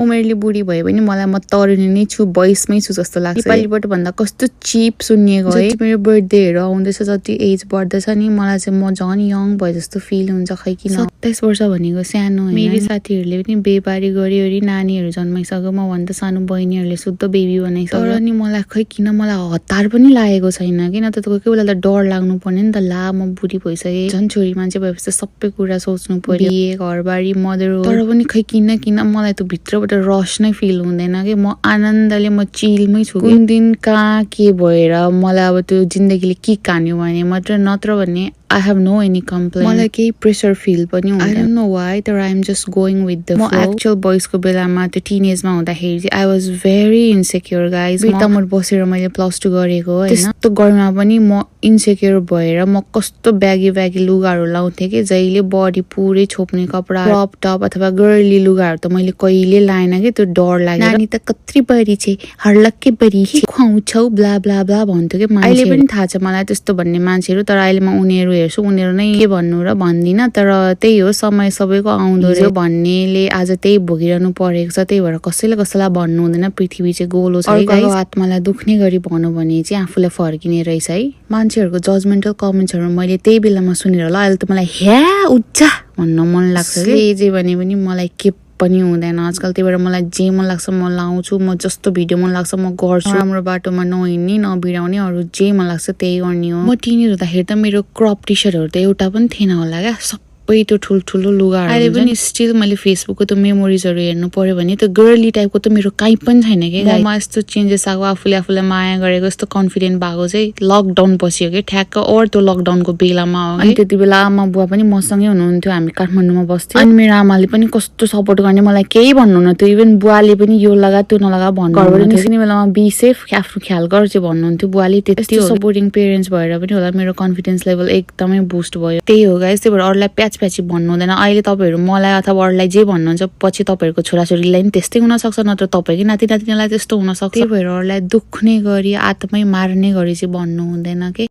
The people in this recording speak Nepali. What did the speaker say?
उमेरले बुढी भए पनि मलाई म तरुणी नै छु, 22 मै छु जस्तो लाग्छ। नेपालीबाट भन्दा कस्तो चिप सुनिएको है। मेरो बर्थडेहरू आउँदैछ, जति एज बढ्दैछ नि मलाई चाहिँ म झन् यङ भए जस्तो फिल हुन्छ। खै किन 27 वर्ष भनेको सानो हैन। मेरो साथीहरूले पनि बेबारी गरी नानीहरू जन्माइसक्यो, म भन्दा सानो बहिनीहरूले शुद्ध बेबी बनाइसक्यो। तर नि मलाई खै किन मलाई हतार पनि लागेको छैन कि, न त कोही बेला त डर लाग्नु पर्ने नि त। ला म बुढी भइसकेँ, झन् छोरी मान्छे भएपछि सबै कुरा सोच्नु पर्यो, बिहे घरबारी मदर। तर पनि खै किन मलाई त भित्रबाट रस नै फिल हुँदैन कि। म आनन्दले म चिलमै छु। कुन दिन कहाँ के भएर मलाई अब त्यो जिन्दगीले के कान्यो भने मात्र, नत्र भने I have no any complaint. मलाई केही प्रेसर फिल पनि हुँदैन। I don't know why, तर I am just going with the flow. म एक्चुअल बोइजको बेलामा त्यो टिनेजमा हुँदाखेरि चाहिँ I was very insecure guys। Birtamod बसेर मैले +2 गरेको हैन। त्यस्तो गर्मा पनि म इन्सेक्योर भएर म कस्तो ब्यागी लुगाहरू लाउँथेँ कि जहिले बडी पुरै छोप्ने कपडा, क्रप टप अथवा गर्ली लुगाहरू त मैले कहिले लाएन कि। त्यो डर लाग्यो। नानी त कत्रै बरी छे, हर्लक्कै बरी छे, खुवाउँछौ ब्ला ब्ला ब्ला भन्थ्यो कि मान्छे। अहिले पनि थाहा छ मलाई त्यस्तो भन्ने मान्छेहरू, तर अहिले म उनीहरू हेर्छु, उनीहरू नै के भन्नु र भन्दिन। तर त्यही हो, समय सबैको आउँदो रहेछ भन्नेले आज त्यही भोगिरहनु परेको छ। त्यही भएर कसैलाई भन्नु हुँदैन पृथ्वी चाहिँ गोलो छ। अर्काको आत्मालाई दुख्ने गरी भन्नु भने चाहिँ आफूलाई फर्किने रहेछ है। मान्छेहरूको जजमेन्टल कमेन्ट्सहरू मैले त्यही बेलामा सुनेर होला, अहिले त मलाई ह्या उच्चा भन्न मन लाग्छ कि। जे भने पनि मलाई के पनि हुँदैन आजकल। त्यही भएर मलाई जे मन लाग्छ म लाउँछु, म जस्तो भिडियो मन लाग्छ म गर्छु। राम्रो बाटोमा नहिँड्ने नबिराउने, अरू जे मन लाग्छ त्यही गर्ने हो। म टिनेज हुँदाखेरि त मेरो क्रप टी सर्टहरू त एउटा पनि थिएन होला क्या, सबै त्यो ठुल्ठुलो लुगाहरू। अहिले पनि स्टिल मैले फेसबुकको त्यो मेमोरिजहरू हेर्नु पर्यो भने त्यो गर्ली टाइपको त मेरो काहीँ पनि छैन कि। ममा यस्तो चेन्जेस आएको, आफूलाई माया गरेको, यस्तो कन्फिडेन्ट भएको चाहिँ लकडाउन पछि हो कि, ठ्याक्क और त्यो लकडाउनको बेलामा हो। अनि त्यति बेला आमा बुवा पनि मसँगै हुनुहुन्थ्यो, हामी काठमाडौँमा बस्थ्यौँ। अनि मेरो आमाले पनि कस्तो सपोर्ट गर्ने, मलाई केही भन्नुहुन्थ्यो। इभन बुवाले पनि यो लगा त्यो नलगा भन्नु, घरबाट निस्किने बेलामा बी सेफ, आफ्नो ख्याल गर चाहिँ भन्नुहुन्थ्यो बुवाले। त्यति सपोर्टिङ पेरेन्ट्स भएर पनि होला मेरो कन्फिडेन्स लेभल एकदमै बुस्ट भयो। त्यही हो गाइस। त्यही भएर अरूलाई प्याची भन्नु हुँदैन। अहिले तपाईँहरू मलाई अथवा अरूलाई जे भन्नुहुन्छ, पछि तपाईँहरूको छोराछोरीलाई पनि त्यस्तै हुनसक्छ, नत्र तपाईँकै नाति नातिनीलाई त्यस्तो हुनसक्छ। त्यही भएर अरूलाई दुख्ने गरी, आत्मै मार्ने गरी चाहिँ भन्नु हुँदैन कि।